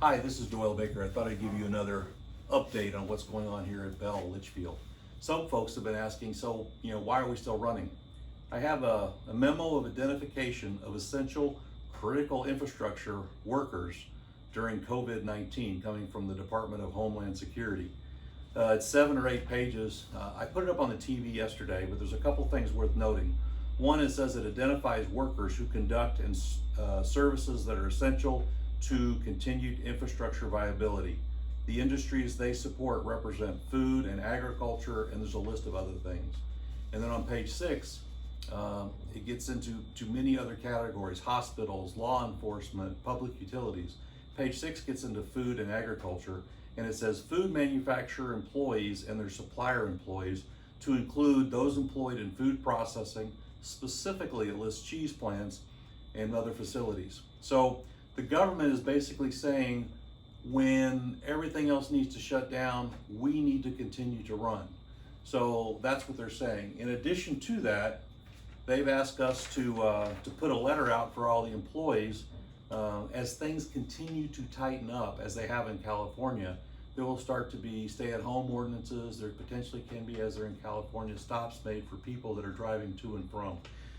Hi, this is Doyle Baker. I thought I'd give you another update on what's going on here at Bell Litchfield. Some folks have been asking, why are we still running? I have a memo of identification of essential critical infrastructure workers during COVID-19 coming from the Department of Homeland Security. It's 7 or 8 pages. I put it up on the TV yesterday, but there's a couple things worth noting. One, it says it identifies workers who conduct services that are essential to continued infrastructure viability. The industries they support represent food and agriculture, and there's a list of other things. And then on page 6, it gets into many other categories: hospitals, law enforcement, public utilities. Page 6 gets into food and agriculture, and it says food manufacturer employees and their supplier employees, to include those employed in food processing. Specifically, it lists cheese plants and other facilities. So the government is basically saying, when everything else needs to shut down, we need to continue to run. So that's what they're saying. In addition to that, they've asked us to put a letter out for all the employees. As things continue to tighten up, as they have in California, there will start to be stay-at-home ordinances. There potentially can be, as they're in California, stops made for people that are driving to and from.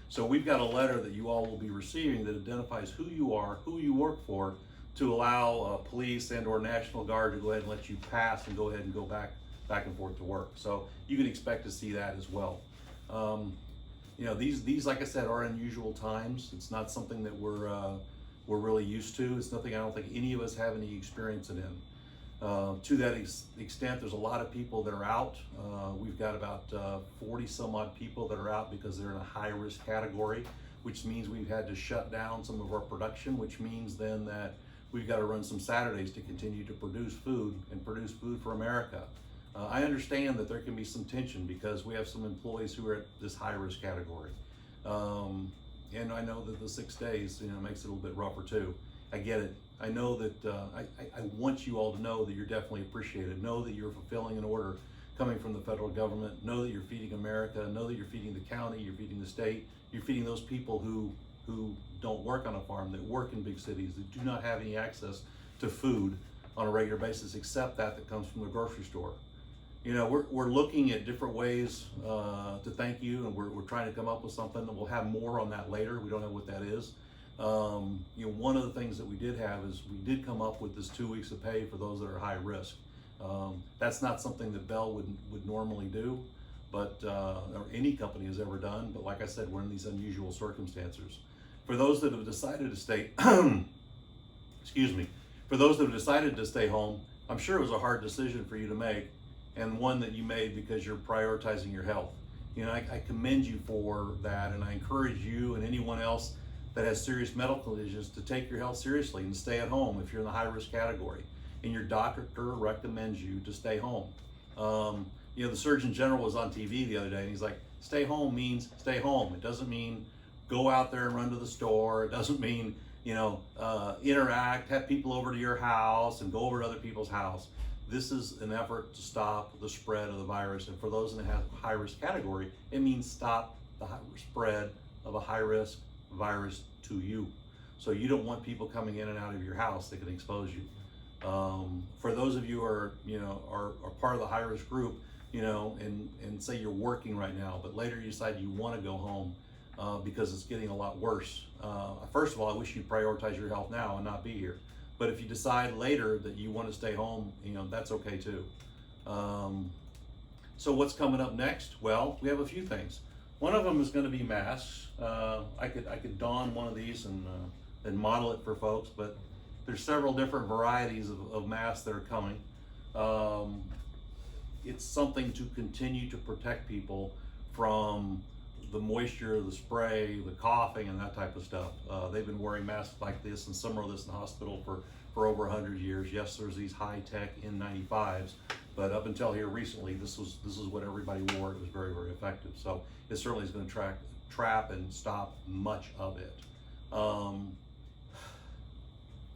So we've got a letter that you all will be receiving that identifies who you are, who you work for, to allow police and or National Guard to go ahead and let you pass and go ahead and go back and forth to work. So you can expect to see that as well. These, like I said, are unusual times. It's not something that we're really used to. It's nothing I don't think any of us have any experience in. To that extent, there's a lot of people that are out. We've got about 40 some odd people that are out because they're in a high risk category, which means we've had to shut down some of our production, which means then that we've got to run some Saturdays to continue to produce food for America. I understand that there can be some tension because we have some employees who are at this high risk category. And I know that the 6 days, makes it a little bit rougher too. I get it. I know that I want you all to know that you're definitely appreciated. Know that you're fulfilling an order coming from the federal government. Know that you're feeding America. Know that you're feeding the county. You're feeding the state. You're feeding those people who don't work on a farm, that work in big cities, that do not have any access to food on a regular basis, except that comes from the grocery store. We're looking at different ways to thank you, and we're trying to come up with something, and we'll have more on that later. We don't know what that is. One of the things that we did have is we did come up with this 2 weeks of pay for those that are high risk. That's not something that Bell would normally do, but or any company has ever done. But like I said, we're in these unusual circumstances. For those that have decided to stay, for those that have decided to stay home, I'm sure it was a hard decision for you to make, and one that you made because you're prioritizing your health. I commend you for that, and I encourage you and anyone else that has serious medical issues to take your health seriously and stay at home if you're in the high risk category and your doctor recommends you to stay home. The Surgeon General was on TV the other day, and he's like, stay home means stay home. It doesn't mean go out there and run to the store. It doesn't mean interact, have people over to your house and go over to other people's house. This is an effort to stop the spread of the virus, and for those in the high risk category, it means stop the spread of a high risk virus to you. So you don't want people coming in and out of your house that can expose you. For those of you who are part of the high risk group, and say you're working right now, but later you decide you want to go home because it's getting a lot worse. First of all, I wish you'd prioritize your health now and not be here. But if you decide later that you want to stay home, that's okay too. So what's coming up next? Well, we have a few things. One of them is going to be masks. I could don one of these and model it for folks, but there's several different varieties of masks that are coming. It's something to continue to protect people from the moisture, the spray, the coughing, and that type of stuff. They've been wearing masks like this, and some of this in the hospital for over 100 years. Yes, there's these high-tech N95s, but up until here recently, this is what everybody wore. It was very, very effective. So it certainly is going to trap and stop much of it.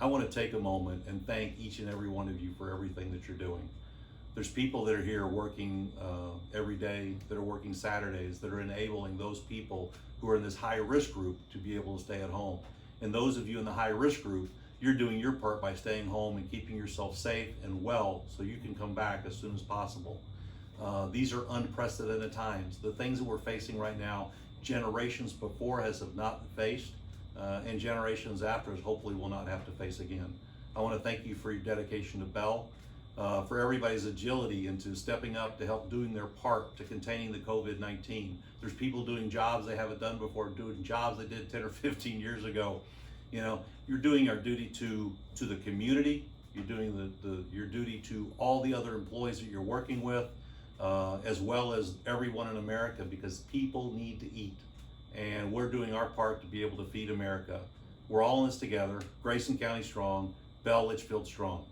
I want to take a moment and thank each and every one of you for everything that you're doing. There's people that are here working every day, that are working Saturdays, that are enabling those people who are in this high risk group to be able to stay at home. And those of you in the high risk group, you're doing your part by staying home and keeping yourself safe and well so you can come back as soon as possible. These are unprecedented times. The things that we're facing right now, generations before us have not faced, and generations after us hopefully will not have to face again. I want to thank you for your dedication to Bell, for everybody's agility into stepping up to help doing their part to containing the COVID-19. There's people doing jobs they haven't done before, doing jobs they did 10 or 15 years ago. You know, you're doing our duty to the community. You're doing your duty to all the other employees that you're working with, as well as everyone in America, because people need to eat. And we're doing our part to be able to feed America. We're all in this together. Grayson County strong, Bell Litchfield strong.